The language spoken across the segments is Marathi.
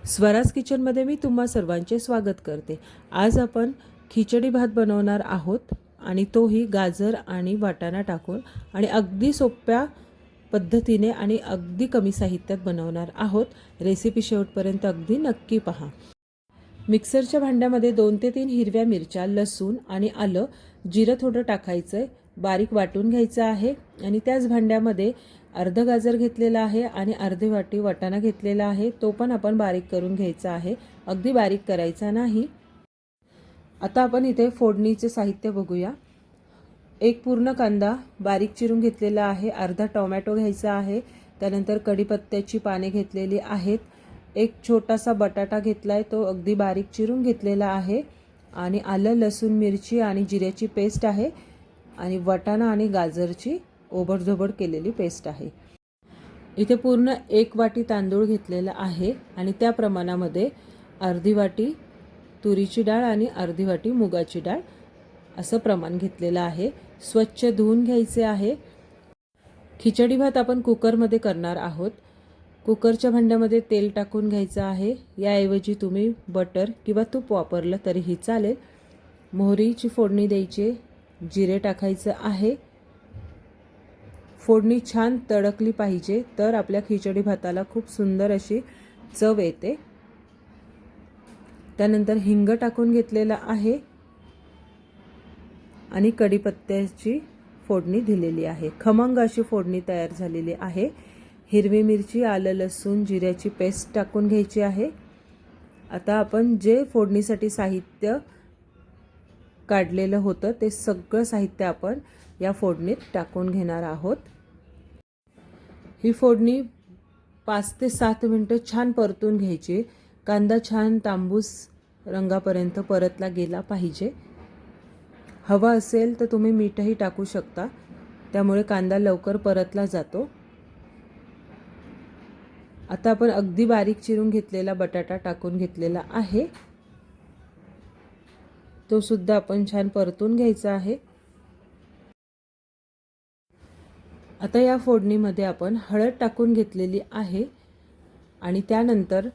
स्वराज किचनमध्ये मी तुम्हा सर्वांचे स्वागत करते। आज आपण खिचडी भात बनवणार आहोत आणि तोही गाजर आणि वाटाणा टाकून आणि अगदी सोप्या पद्धतीने आणि अगदी कमी साहित्यात बनवणार आहोत। रेसिपी शेवटपर्यंत अगदी नक्की पहा। मिक्सरच्या भांड्यामध्ये 2 ते 3 हिरव्या मिरच्या, लसूण आणि आलं, जिरं थोडं टाकायचं, बारीक वाटून घ्यायचं आहे आणि त्याच भांड्यामध्ये अर्ध गाजर घेतलेला आहे आणि अर्धी वाटी वाटाणा घेतलेला आहे, तो पण आपण बारीक करून घ्यायचा आहे, अगदी बारीक करायचा नाही। आता आपण इथे फोडणीचे साहित्य बघूया। एक पूर्ण कांदा बारीक चिरून घेतलेला आहे, अर्धा टोमॅटो घ्यायचा आहे, त्यानंतर कढीपत्त्याची पाने घेतलेली आहेत, एक छोटासा बटाटा घेतलाय, तो अगदी बारीक चिरून घेतलेला आहे आणि आलं, लसूण, मिरची आणि जिऱ्याची पेस्ट आहे आणि वाटाणा आणि गाजरची ओबडधोबड केलेली पेस्ट आहे। इथे पूर्ण 1 वाटी तांदूळ घेतलेला आहे आणि त्या प्रमाणामध्ये अर्धी वाटी तुरीची डाळ आणि अर्धी वाटी मुगाची डाळ असं प्रमाण घेतलेलं आहे। स्वच्छ धुवून घ्यायचे आहे। खिचडी भात आपण कुकरमध्ये करणार आहोत। कुकरच्या भांड्यामध्ये तेल टाकून घ्यायचं आहे, याऐवजी तुम्ही बटर किंवा तूप वापरलं तरीही चालेल। मोहरीची फोडणी द्यायची, जिरे टाकायचं आहे। फोडणी छान तडकली पाहिजे, तर आपल्या खिचडी भाताला खूप सुंदर अशी चव येते। त्यानंतर हिंग टाकून घेतलेला आहे आणि कढीपत्त्याची फोडणी दिलेली आहे। खमंग अशी फोडणी तयार झालेली आहे। हिरवी मिरची, आलं, लसूण, जिऱ्याची पेस्ट टाकून घ्यायची आहे। आता आपण जे फोडणीसाठी साहित्य काढलेलं होतं ते सगळं साहित्य आपण या फोडणीत टाकून घेणार आहोत। ही फोडणी 5 ते 7 मिनिटं छान परतून घ्यायची। कांदा छान तांबूस रंगापर्यंत परतला गेला पाहिजे। हवा असेल तर तुम्ही मीठही टाकू शकता, त्यामुळे कांदा लवकर परतला जातो। आता आपण अगदी बारीक चिरून घेतलेला बटाटा टाकून घेतलेला आहे, तो सुद्धा आपण छान परतून घ्यायचा आहे। आता या फोडणीमध्ये आपण हळद टाकून घेतलेली आहे आणि त्यानंतर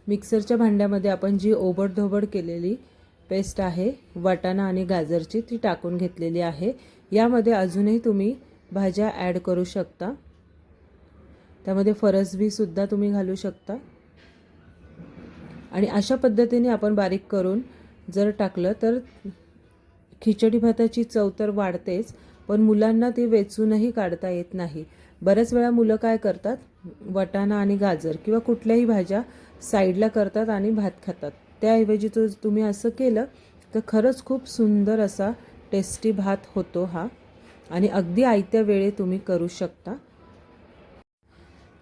मिक्सरच्या भांड्यामध्ये आपण जी ओबडधोबड केलेली पेस्ट आहे वाटाणा आणि गाजरची, ती टाकून घेतलेली आहे। यामध्ये अजूनही तुम्ही भाज्या ॲड करू शकता, त्यामध्ये फरसबी सुद्धा तुम्ही घालू शकता आणि अशा पद्धतीने आपण बारीक करून जर टाकलं तर खिचडी भाताची चव तर वाढतेच, पण मुलांना ती वेचूनही काढता येत नाही। बऱ्याच वेळा मुलं काय करतात, वाटाणा आणि गाजर किंवा कुठल्याही भाज्या साईडला करतात आणि भात खातात। त्याऐवजी तुम्ही असं केलं तर खरंच खूप सुंदर असा टेस्टी भात होतो हा आणि अगदी आयत्या वेळी तुम्ही करू शकता।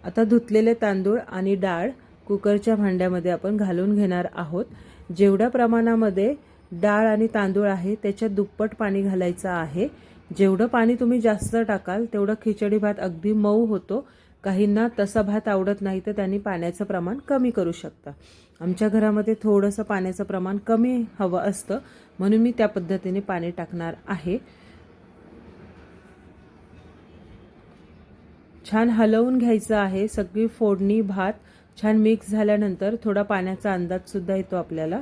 आता धुतलेले तांदूळ आणि डाळ कुकरच्या भांड्यामध्ये आपण घालून घेणार आहोत। जेवढ्या प्रमाणामध्ये डाळ आणि तांदूळ आहे त्याच्या दुप्पट पाणी घालायचं आहे। जेवढं पाणी तुम्ही जास्त टाकाल तेवढं खिचडी भात अगदी मऊ होतो। काहींना तसा भात आवडत नाही तर त्यांनी पाण्याचं प्रमाण कमी करू शकता। आमच्या घरामध्ये थोडंसं पाण्याचं प्रमाण कमी हवं असतं, म्हणून मी त्या पद्धतीने पाणी टाकणार आहे। छान हलवून घ्यायचं आहे। सगळी फोडणी भात छान मिक्स झाल्यानंतर थोडा पाण्याचा अंदाज सुद्धा येतो आपल्याला।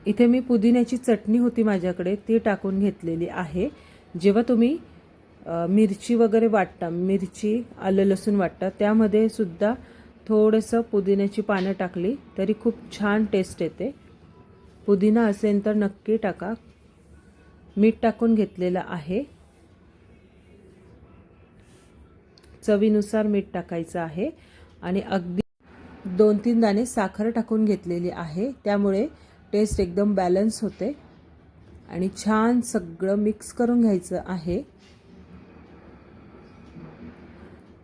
इथे मी पुदिन्याची चटणी होती माझ्याकडे, ती टाकून घेतलेली आहे। जेव्हा तुम्ही मिरची वगैरे वाटता, मिरची आलं लसूण वाटता, त्यामध्ये सुद्धा थोडंसं पुदिन्याची पानं टाकली तरी खूप छान टेस्ट येते। पुदिना असेल तर नक्की टाका। मीठ टाकून घेतलेलं आहे, चवीनुसार मीठ टाकायचं आहे आणि अगदी 2-3 दाणे साखर टाकून घेतलेली आहे, त्यामुळे टेस्ट एकदम बॅलन्स होते आणि छान सगळं मिक्स करून घ्यायचं आहे।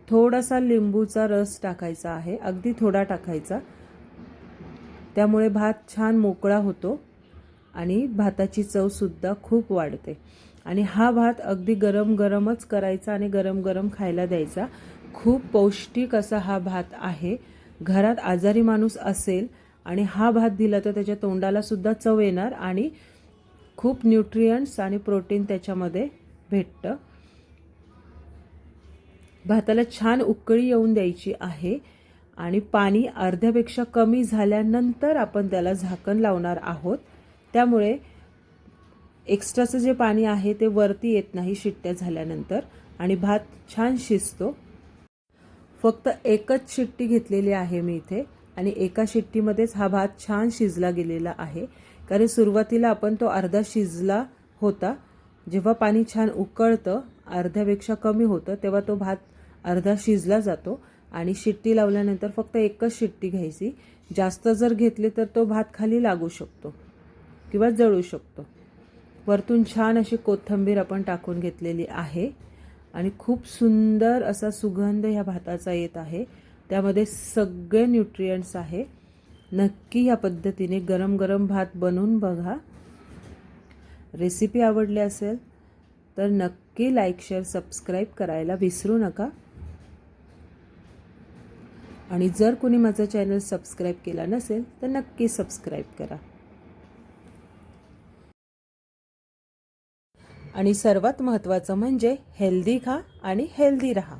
थोडासा लिंबूचा रस टाकायचा आहे, अगदी थोडा टाकायचा, त्यामुळे भात छान मोकळा होतो आणि भाताची चव सुद्धा खूप वाढते। आणि हा भात अगदी गरम गरमच करायचा आणि गरम गरम खायला द्यायचा। खूप पौष्टिक असा हा भात आहे। घरात आजारी माणूस असेल आणि हा भात दिला तर त्याच्या तोंडाला सुद्धा चव येणार आणि खूप न्यूट्रिएंट्स आणि प्रोटीन त्याच्यामध्ये भेटतं। भाताला छान उकळी येऊन द्यायची आहे आणि पाणी अर्ध्यापेक्षा कमी झाल्यानंतर आपण त्याला झाकण लावणार आहोत. त्यामुळे एक्स्ट्राचं जे पाणी आहे ते वरती येत नाही शिट्ट्या झाल्यानंतर आणि भात छान शिजतो. फक्त एकच शिट्टी घेतलेली आहे मी इथे आणि एका शिट्टीमध्येच हा भात छान शिजला गेलेला आहे. कारण सुरुवातीला आपण तो अर्धा शिजला होता. जेव्हा पाणी छान उकळतं, अर्ध्यापेक्षा कमी होतं, तेव्हा तो भात अर्धा शिजला जातो आणि शिट्टी लावल्यानंतर फक्त एकच शिट्टी घ्यायची. जास्त जर घेतली तर तो भात खाली लागू शकतो किंवा जळू शकतो. वरतून छान अशी कोथिंबीर आपण टाकून घेतलेली आहे आणि खूप सुंदर असा सुगंध ह्या भाताचा येत आहे. त्यामध्ये सगळे न्यूट्रिएंट्स आहे. नक्की या पद्धतीने गरम गरम भात बनवून बघा. रेसिपी आवडली असेल तर नक्की लाईक, शेअर, सबस्क्राईब करायला विसरू नका. आणि जर कोणी माझं चॅनल सबस्क्राईब केला नसेल तर नक्की सबस्क्राईब करा. आणि सर्वात महत्त्वाचं म्हणजे हेल्दी खा आणि हेल्दी रहा.